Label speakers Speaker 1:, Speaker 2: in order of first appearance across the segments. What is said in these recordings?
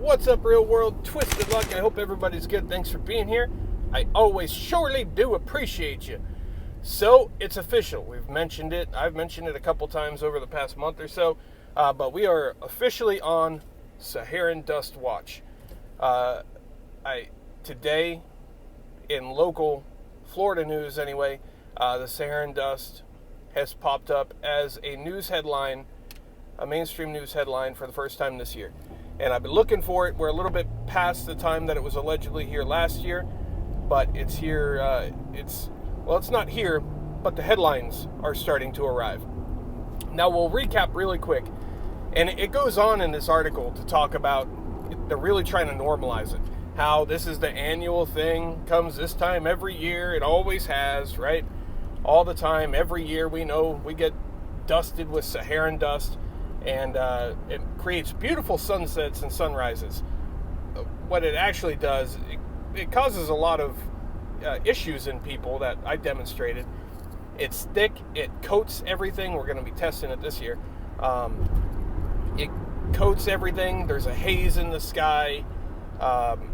Speaker 1: What's up, real world? Twisted Luck. I hope everybody's good. Thanks for being here. I always surely do appreciate you. So, it's official. We've mentioned it. I've mentioned it a couple times over the past month or so. But we are officially on Saharan Dust watch. Today, in local Florida news anyway, the Saharan Dust has popped up as a news headline, a mainstream news headline for the first time this year. And I've been looking for it. We're a little bit past the time that it was allegedly here last year, but it's here. It's not here, but the headlines are starting to arrive. Now we'll recap really quick. And it goes on in this article to talk about, they're really trying to normalize it. How this is the annual thing, comes this time every year. It always has, right? All the time, every year we know we get dusted with Saharan dust. And it creates beautiful sunsets and sunrises. What it actually does, it causes a lot of issues in people that I demonstrated. It's thick, it coats everything. We're going to be testing it this year. It coats everything. There's a haze in the sky.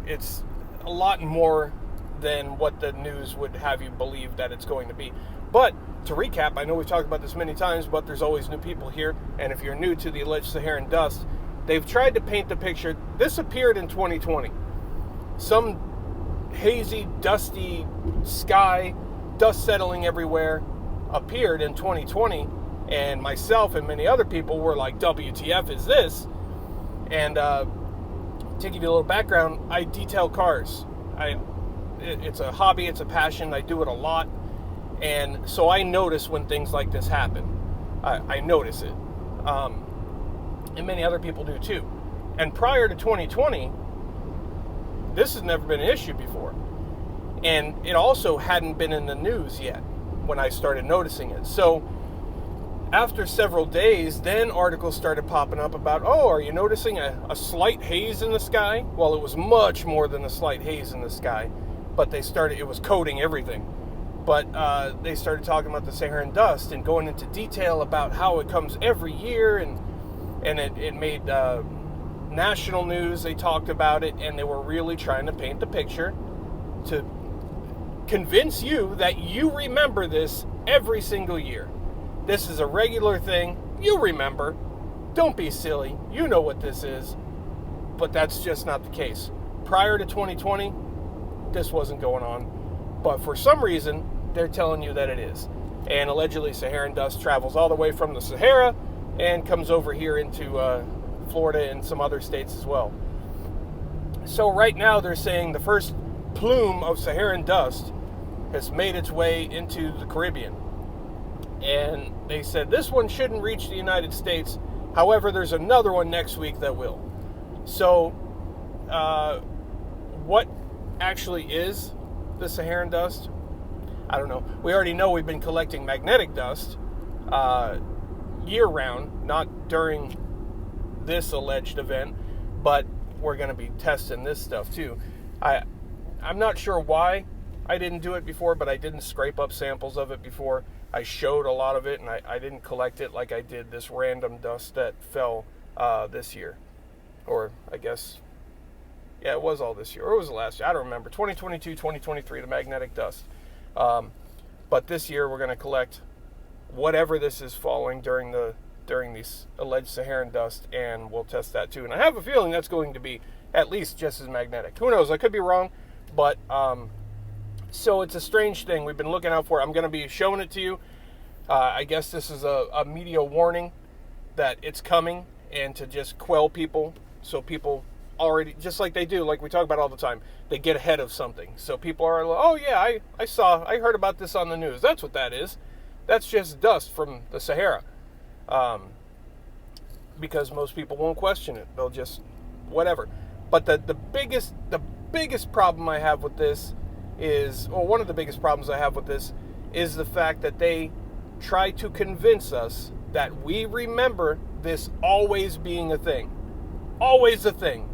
Speaker 1: It's a lot more than what the news would have you believe that it's going to be. But to recap, I know we've talked about this many times, but there's always new people here. And if you're new to the alleged Saharan dust, they've tried to paint the picture. This appeared in 2020. Some hazy, dusty sky, dust settling everywhere, appeared in 2020. And myself and many other people were like, WTF is this? And to give you a little background, I detail cars. It's a hobby, it's a passion. I do it a lot. And so I notice when things like this happen. I notice it. And many other people do too. And prior to 2020, this has never been an issue before. And it also hadn't been in the news yet when I started noticing it. So after several days, then articles started popping up about, are you noticing a slight haze in the sky? Well, it was much more than a slight haze in the sky. But it was coating everything. But they started talking about the Saharan dust and going into detail about how it comes every year, and it made national news. They talked about it, and they were really trying to paint the picture to convince you that you remember this every single year. This is a regular thing. You remember. Don't be silly. You know what this is. But that's just not the case. Prior to 2020, this wasn't going on. But for some reason, they're telling you that it is. And allegedly, Saharan dust travels all the way from the Sahara and comes over here into Florida and some other states as well. So right now, they're saying the first plume of Saharan dust has made its way into the Caribbean. And they said this one shouldn't reach the United States. However, there's another one next week that will. So, what actually is the Saharan dust? I don't know. We already know we've been collecting magnetic dust year-round, not during this alleged event, but we're going to be testing this stuff too. I'm not sure why I didn't do it before, but I didn't scrape up samples of it before. I showed a lot of it, and I didn't collect it like I did this random dust that fell this year. Or, I guess, yeah, it was all this year. Or it was last year. I don't remember. 2022, 2023, the magnetic dust. But this year, we're going to collect whatever this is falling during these alleged Saharan dust, and we'll test that too. And I have a feeling that's going to be at least just as magnetic. Who knows? I could be wrong, but so it's a strange thing. We've been looking out for it. I'm going to be showing it to you. I guess this is a media warning that it's coming, and to just quell people, so people already, just like they do, like we talk about all the time, they get ahead of something. So people are like, oh yeah, I heard about this on the news. That's what that is. That's just dust from the Sahara. Because most people won't question it. They'll just, whatever. But the biggest problem I have with this is, or one of the biggest problems I have with this is the fact that they try to convince us that we remember this always being a thing. Always a thing.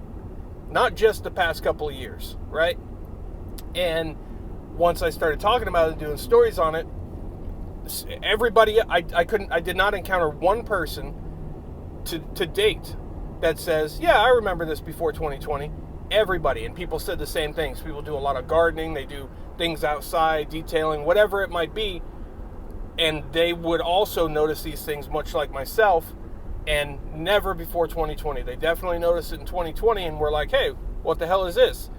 Speaker 1: Not just the past couple of years, right? And once I started talking about it and doing stories on it, everybody, I did not encounter one person to date that says, yeah, I remember this before 2020. Everybody. And people said the same things. People do a lot of gardening. They do things outside, detailing, whatever it might be. And they would also notice these things, much like myself, and never before 2020. They definitely noticed it in 2020 and were like, hey, what the hell is this?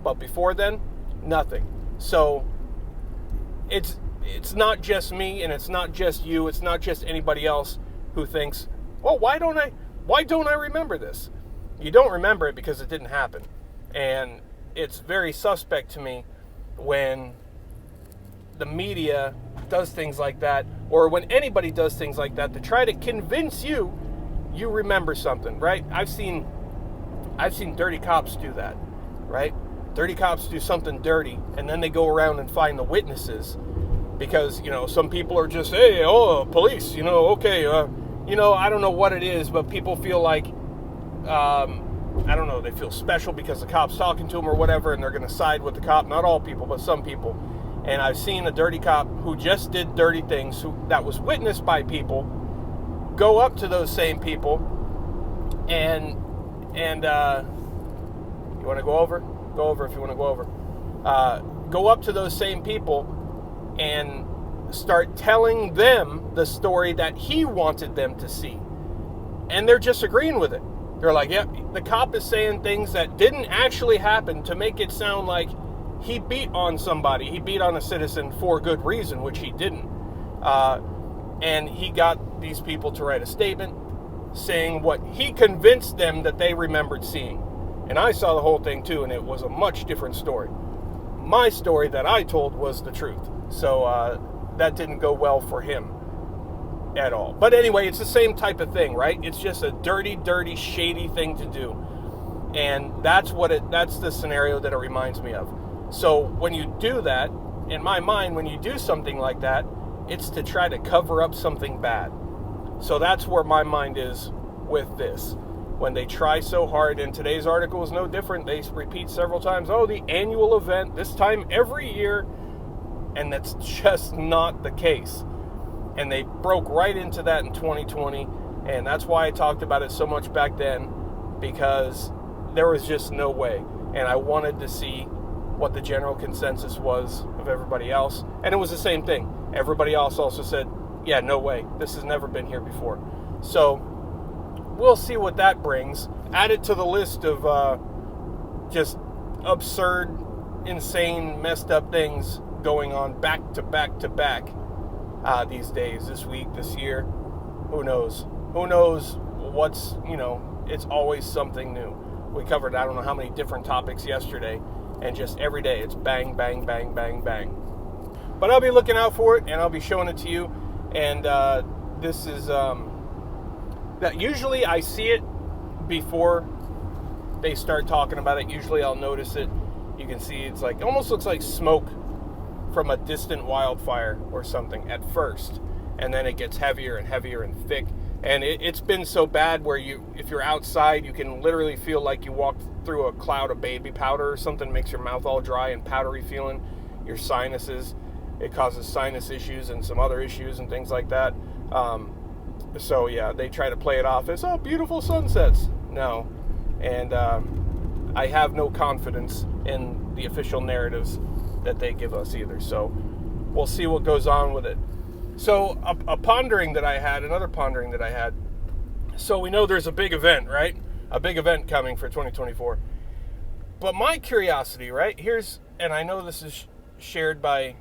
Speaker 1: But before then, nothing. So it's not just me, and it's not just you, it's not just anybody else who thinks, well, why don't I remember this? You don't remember it because it didn't happen. And it's very suspect to me when the media does things like that, or when anybody does things like that to try to convince you remember something, right? I've seen dirty cops do that, right? Dirty cops do something dirty, and then they go around and find the witnesses, because, some people are just, hey, police, okay, I don't know what it is, but people feel like, I don't know, they feel special because the cop's talking to them or whatever, and they're going to side with the cop. Not all people, but some people. And I've seen a dirty cop who just did dirty things, that was witnessed by people, go up to those same people, and you want to go over? Go over if you want to go over. Go up to those same people and start telling them the story that he wanted them to see. And they're just agreeing with it. They're like, yeah, the cop is saying things that didn't actually happen to make it sound like he beat on somebody. He beat on a citizen for good reason, which he didn't. And he got these people to write a statement saying what he convinced them that they remembered seeing. And I saw the whole thing too, and it was a much different story. My story that I told was the truth. So that didn't go well for him at all. But anyway, it's the same type of thing, right? It's just a dirty, shady thing to do. And that's the scenario that it reminds me of. So when you do that, in my mind, when you do something like that, it's to try to cover up something bad. So that's where my mind is with this. When they try so hard, and today's article is no different, they repeat several times, the annual event, this time every year, and that's just not the case. And they broke right into that in 2020, and that's why I talked about it so much back then, because there was just no way. And I wanted to see what the general consensus was of everybody else, and it was the same thing. Everybody else also said, yeah, no way, this has never been here before. So we'll see what that brings. Add it to the list of just absurd, insane, messed up things going on back to back to back these days, this week, this year. Who knows? Who knows what's, it's always something new. We covered I don't know how many different topics yesterday, and just every day it's bang, bang, bang, bang, bang. But I'll be looking out for it, and I'll be showing it to you. And this is that usually I see it before they start talking about it. Usually I'll notice it. You can see it's like, almost looks like smoke from a distant wildfire or something at first, and then it gets heavier and heavier and thick. And it's been so bad where if you're outside, you can literally feel like you walked through a cloud of baby powder or something. Makes your mouth all dry and powdery feeling. Your sinuses, it causes sinus issues and some other issues and things like that. So yeah, they try to play it off as, beautiful sunsets. No. And I have no confidence in the official narratives that they give us either. So we'll see what goes on with it. So another pondering that I had, so we know there's a big event, right? A big event coming for 2024. But my curiosity, right, and I know this is shared by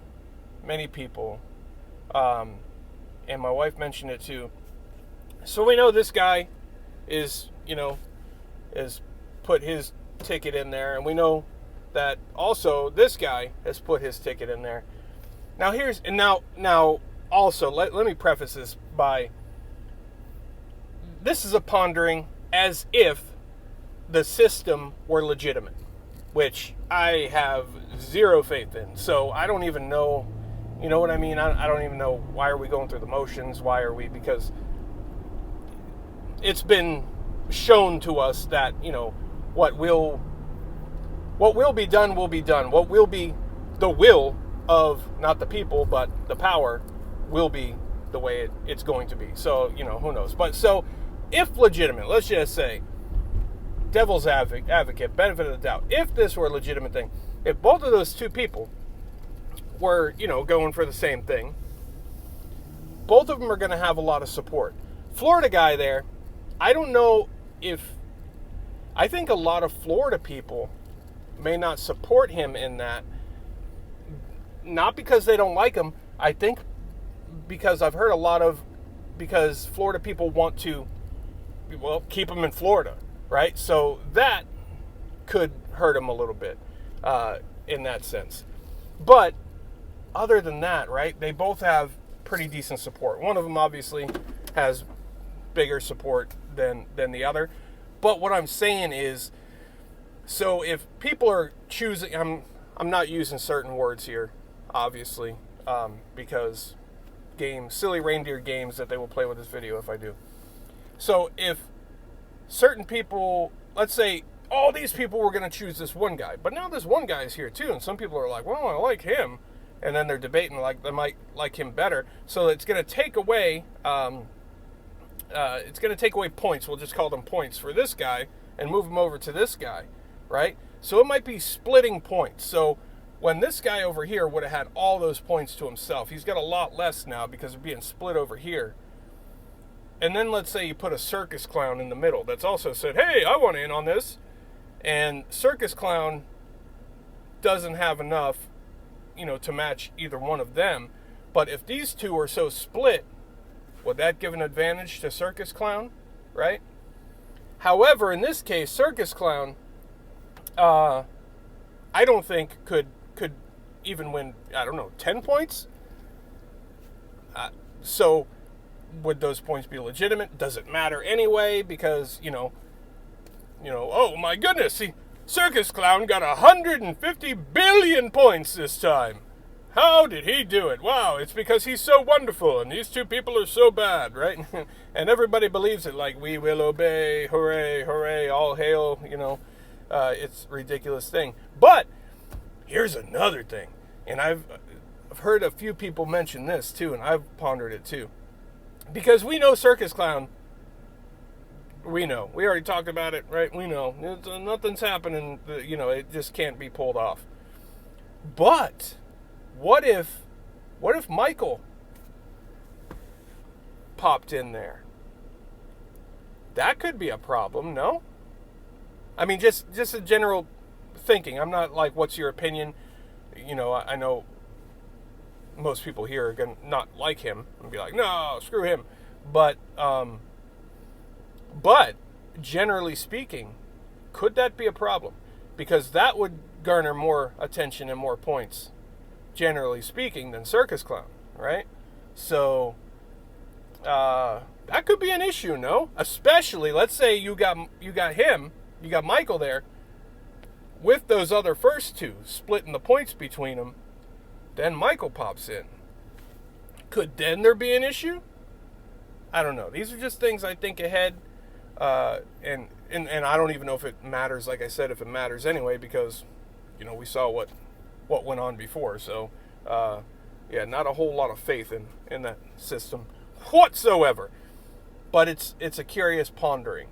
Speaker 1: many people, and my wife mentioned it too. So we know this guy is put his ticket in there, and we know that also this guy has put his ticket in there. Now also, let me preface this by, this is a pondering as if the system were legitimate, which I have zero faith in. So I don't even know, you know what I mean? I don't even know, why are we going through the motions? Because it's been shown to us that, what will be done will be done. What will be the will of, not the people, but the power, will be the way it's going to be. So, who knows. But so, if legitimate, let's just say, devil's advocate, benefit of the doubt, if this were a legitimate thing, if both of those two people were, going for the same thing, both of them are going to have a lot of support. Florida guy there, I don't know if, I think a lot of Florida people may not support him in that, not because they don't like him, I think because I've heard because Florida people want to, keep him in Florida, right? So that could hurt him a little bit in that sense. But other than that, right, they both have pretty decent support. One of them obviously has bigger support than the other. But what I'm saying is, so if people are choosing, I'm not using certain words here, obviously, because silly reindeer games that they will play with this video if I do. So if certain people, let's say all these people were going to choose this one guy, but now this one guy is here too, and some people are like, well, I like him, and then they're debating like they might like him better. So it's going to take away, points. We'll just call them points for this guy and move him over to this guy, right? So it might be splitting points. So when this guy over here would have had all those points to himself, he's got a lot less now because of being split over here. And then let's say you put a circus clown in the middle that's also said, hey, I want in on this. And circus clown doesn't have enough, to match either one of them. But if these two are so split, would that give an advantage to circus clown, right? However, in this case, circus clown, I don't think could even win, 10 points? So would those points be legitimate? Does it matter anyway? Because, oh my goodness, circus clown got 150 billion points this time. How did he do it? Wow, it's because he's so wonderful and these two people are so bad, right? And everybody believes it, like, we will obey, hooray, hooray, all hail, it's a ridiculous thing. But here's another thing, and I've heard a few people mention this too, and I've pondered it too. Because we know circus clown, we already talked about it, right? We know, nothing's happening, it just can't be pulled off. But what if Michael popped in there? That could be a problem, no? I mean, just a general thinking. I'm not like, what's your opinion? I know most people here are going to not like him and be like, no, screw him. But generally speaking, could that be a problem? Because that would garner more attention and more points, generally speaking, than circus clown, right? So that could be an issue, no? Especially, let's say you got Michael there with those other first two, splitting the points between them. Then Michael pops in. Could then there be an issue? I don't know. These are just things I think ahead, and I don't even know if it matters. Like I said, if it matters anyway, because we saw what went on before. So not a whole lot of faith in that system whatsoever. But it's a curious pondering.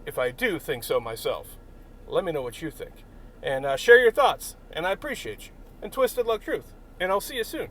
Speaker 1: If I do think so myself, let me know what you think, and share your thoughts. And I appreciate you. And Twisted Luck Truth. And I'll see you soon.